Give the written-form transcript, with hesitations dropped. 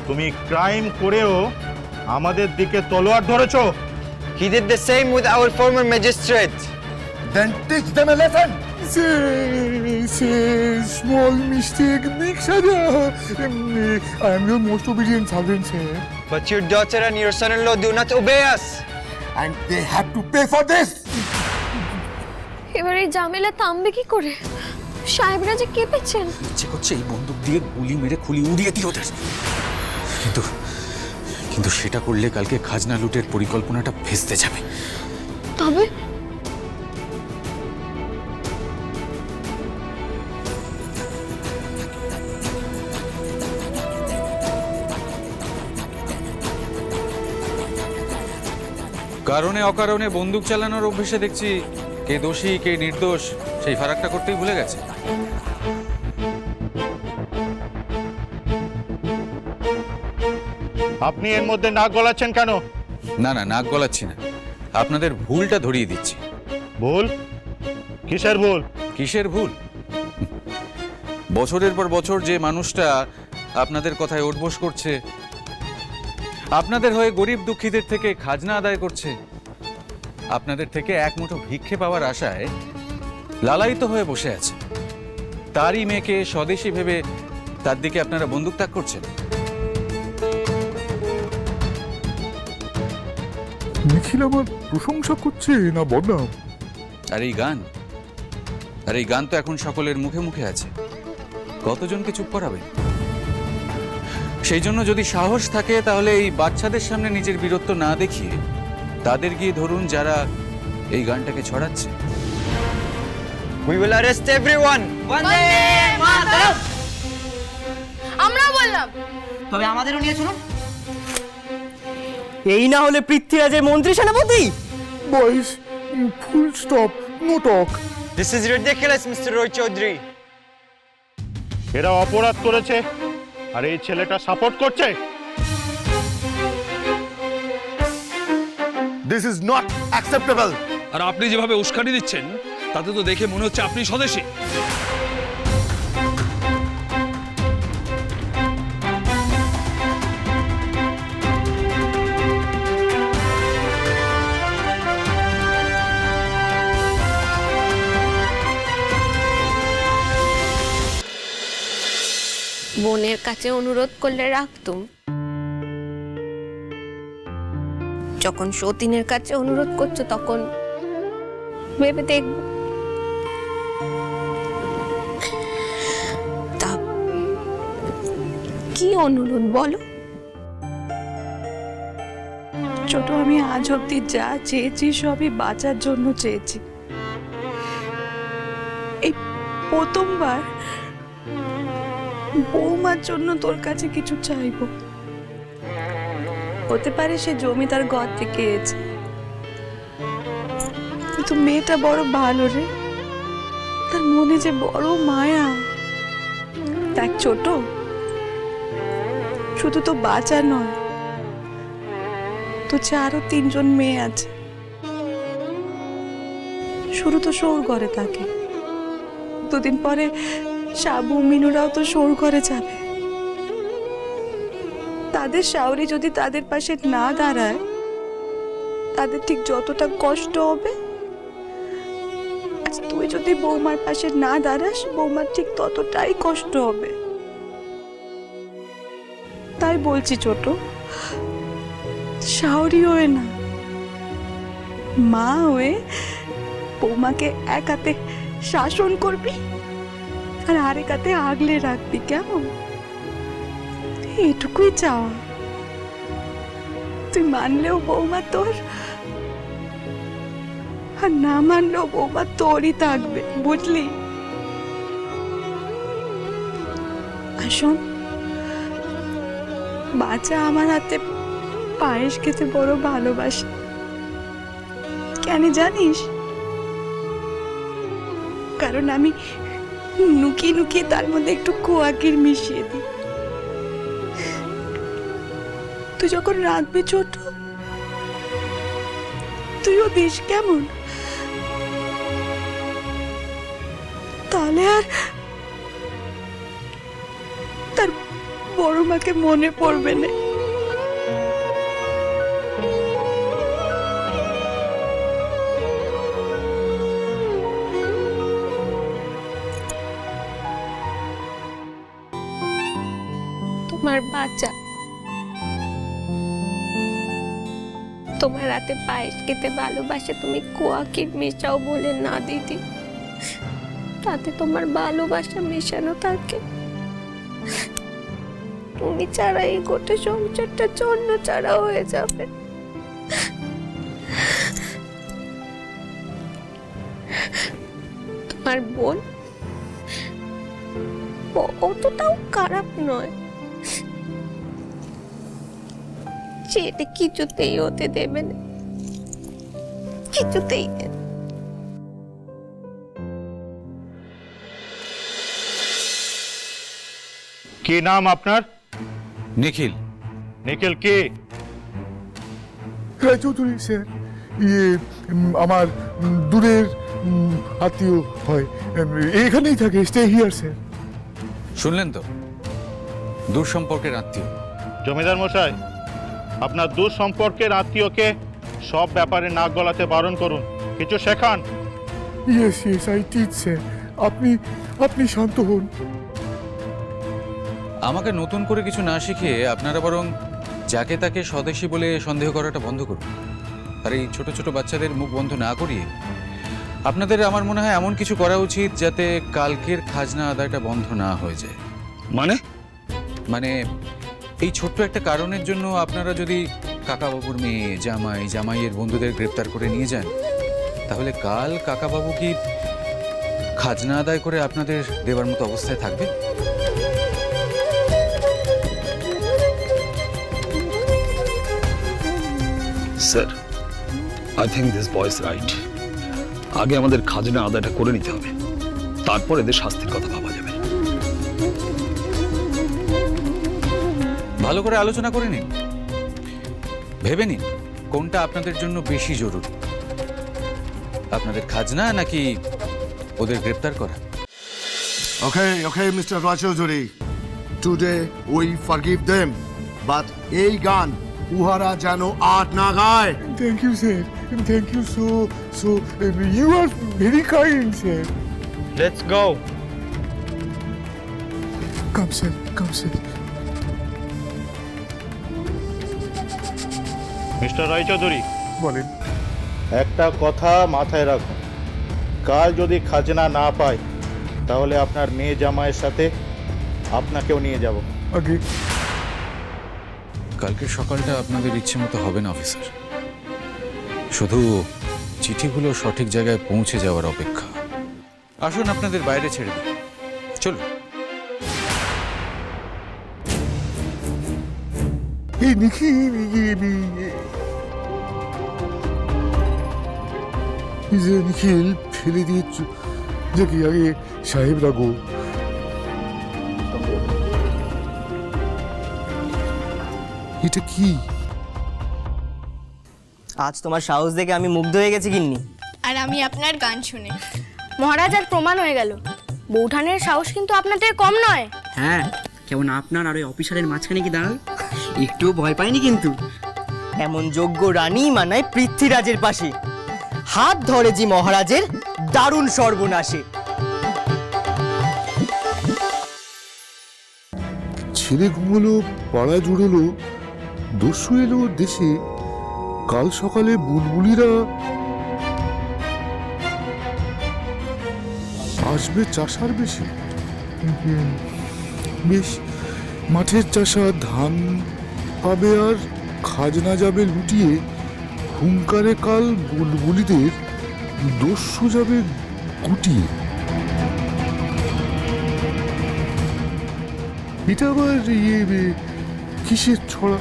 তুমি ক্রাইম করেও আমাদের দিকে তলোয়ার ধরেছো। He did the same with our former magistrate. Then teach them a lesson. Small mistake, big saja. I am your most obedient servant, sir. But your daughter and your son-in-law do not obey us. And they have to pay for this. এবার এই ঝামেলা থামবে কি করে? সাহেবরা যে কেঁপেছেন। ইচ্ছে করছে এই বন্দুক দিয়ে গুলি মেরে খুলি উড়িয়ে দিই ওদের। কিন্তু সেটা করলে কালকে খাজনা লুটের পরিকল্পনাটা ভেস্তে যাবে। তবে কারণে অকারণে বন্দুক চালানোর অভ্যেসে দেখছি কে দোষী কে নির্দোষ সেই ফারাকটা করতেই ভুলে গেছে। আপনি এর মধ্যে নাক গলাচ্ছেন কেন? না না, নাক গলাচ্ছি না, আপনাদের ভুলটা ধরিয়ে দিচ্ছি। ভুল? কিসের ভুল? কিসের ভুল? বছরের পর বছর যে মানুষটা আপনাদের কথায় ওঠবোস করছে, আপনাদের হয়ে গরিব দুঃখীদের থেকে খাজনা আদায় করছে, আপনাদের থেকে এক মুঠো ভিক্ষে পাওয়ার আশায় লালায়িত হয়ে বসে আছে, তারই মেয়েকে স্বদেশী ভেবে তার দিকে আপনারা বন্দুক তাক করছেন। নিখিল আমার প্রশংসা করছে না বদনাম? আর এই গান তো এখন সকলের মুখে মুখে আছে, কতজনকে চুপ করাবেন? সেই জন্য যদি সাহস থাকে তাহলে এই বাচ্চাদের সামনে নিজের বীরত্ব না দেখিয়ে তাদের গিয়ে ধরুন যারা এই গানটাকে ছড়াচ্ছে। We will arrest everyone. বন্দে মাতরম। আমরা বললাম, তবে আমাদেরও নিয়ে চলুন। এই না হলে পৃথ্বীরাজের মন্ত্রী সেনাপতি। Boys, full stop, no talk. This is ridiculous, Mr. Roy Chaudhary. এরা অপরাধ করেছে আর এই ছেলেটা সাপোর্ট করছে। This is not acceptable. আর আপনি যেভাবে উস্কানি দিচ্ছেন তাতে তো দেখে মনে হচ্ছে আপনি স্বদেশী। বোনের কাছে অনুরোধ করলে রাখতুম, যখন সতীনের কাছে অনুরোধ করছো তখন ভেবে দেখব। তা কি অনুরোধ বলো? ছোট, আমি আজ অব্দি যা চেয়েছি সবই বাঁচার জন্য চেয়েছি। এই প্রথমবার বৌমার জন্য তোর কাছে কিছু চাইবো। হতে পারে সে জমি তার ঘর থেকে এসেছে, কিন্তু মেয়েটা বড় ভালো রে, তার মনে যে বড় মায়া। দেখ ছোট, শুধু তো বাঁচা নয়, তো আরো 3 জন মেয়ে আছে, শুরু তো সৌর ঘরে থাকে, 2 দিন পরে সাবু মিনুরাও তো সৌর ঘরে যাবে। তাদের শাওরি যদি তাদের পাশে না দাঁড়ায়, তাদের ঠিক যতটা কষ্ট হবে, আজ তুই যদি বৌমার পাশে না দাঁড়াস, বৌমার ঠিক ততটাই কষ্ট হবে। তাই বলছি ছোট, শাওরি হয়ে না, মা হয়ে বৌমাকে এক হাতে শাসন করবি আর আরেক হাতে আগলে রাখবি, কেমন? এটুকুই চাওয়া। তুই মানলেও বৌমা তোর, আর না মানলেও বৌমা তোরই থাকবে, বুঝলি? আসুন, বাচ্চা আমার হাতে পায়েস খেতে বড় ভালোবাসে। কেন জানিস? কারণ আমি নুকিয়ে নুকিয়ে তার মধ্যে একটু কোয়াকির মিশিয়ে দিই। তুই যখন রাঁধবি ছোট, তুইও দিস, কেমন? তাহলে আর তার বড় মাকে মনে পড়বে না। তোমার বাচ্চা তোমার হাতে পায়েস খেতে ভালোবাসে, তুমি কোয়াকে মেশাও বলে না দিদি, তাতে তোমার ভালোবাসা মেশানো থাকে। তুমি ছাড়া এই গোটা সংসারটা জন্য ছাড়া হয়ে যাবে। তোমার বোন অতটাও খারাপ নয়, সেটা কিছুতেই হতে দেবে না, কিছুতেই না। কি নাম আপনার? নিখিল। নিখিল কি? রায়চৌধুরী স্যার, আমার দূরের আত্মীয় হয়, এখানেই থাকে, স্টে হিয়ার স্যার। শুনলেন তো, দূর সম্পর্কের আত্মীয়। জমিদার মশাই, আপনার দূর সম্পর্কের আত্মীয়কে সব ব্যাপারে নাক গলাতে বারণ করুন, কিছু শেখান। Yes yes, I teach sir. আপনি শান্ত হন। আমাকে নতুন করে কিছু না শিখিয়ে আপনারা বরং যাকে তাকে স্বদেশী বলে সন্দেহ করাটা বন্ধ করুন। আর এই ছোট ছোট বাচ্চাদের মুখ বন্ধ না করিয়ে আপনাদের আমার মনে হয় এমন কিছু করা উচিত যাতে কালকের খাজনা আদায়টা বন্ধ না হয়ে যায়। মানে এই ছোট্ট একটা কারণের জন্য আপনারা যদি কাকাবাবুর মেয়ে, জামাইয়ের বন্ধুদের গ্রেপ্তার করে নিয়ে যান, তাহলে কাল কাকাবাবু কি খাজনা আদায় করে আপনাদের দেবার মতো অবস্থায় থাকবে? Sir, I think this boy is right. আগে আমাদের খাজনা আদায়টা করে নিতে হবে, তারপর এদের শাস্তির কথা ভাবা যাবে। ভালো করে আলোচনা করে নিন, ভেবে নিন কোনটা আপনাদের জন্য বেশি জরুরি, আপনাদের খাজনা নাকি ওদের গ্রেপ্তার করা। Okay, Mr. Rajodhuri. Today we forgive them, but এই গান উহারা যেন আর না গায়। Thank you sir, thank you so you are very kind sir. Let's go. Come sir, come sir. Mister Roychowdhury, বলেন। একটা কথা মাথায় রাখুন, কাল যদি খাজনা না পায় তাহলে আপনার মেয়ে জামাইয়ের সাথে আপনাকেও নিয়ে যাব। আগে কালকের সকালটা আপনাদের ইচ্ছে মতো হবে না অফিসার, শুধু চিঠিগুলো সঠিক জায়গায় পৌঁছে যাওয়ার অপেক্ষা। আসুন আপনাদের বাইরে ছেড়ে দিই, চলুন। এই নিখিল, নিখিল ফেলে দিয়ে দেখি আগে সাহেব রাগো। এটা কি? আজ তোমার সাহস দেখে আমি মুগ্ধ হয়ে গেছি গিন্নি। আর আমি আপনার গান শুনে মহারাজ আর প্রমাণ হয়ে গেল, বৌঠানের সাহস কিন্তু আপনাদের কম নয়। হ্যাঁ, কেমন আপনার আর ওই অফিসারের মাঝখানে কি দাঁড়াল, একটুও ভয় পাইনি কিন্তু। এমন যোগ্য রানী মানায় পৃথ্বীরাজের পাশে, হাত ধরে যে মহারাজের দারুণ সর্বনাশে। ছেলে ঘুমলো, পাড়া জুড়লো, দস্যু এলো দেশে, কাল সকালে বুলবুলিরা আসবে চাষার বেশি। বেশ, মাঠের চাষা ধান পাবে আর খাজনা যাবে লুটিয়ে, হুঙ্কারে কাল বুলবুলিদের দস্যু যাবে গুটিয়ে। এটা আবার কিসের ছড়া?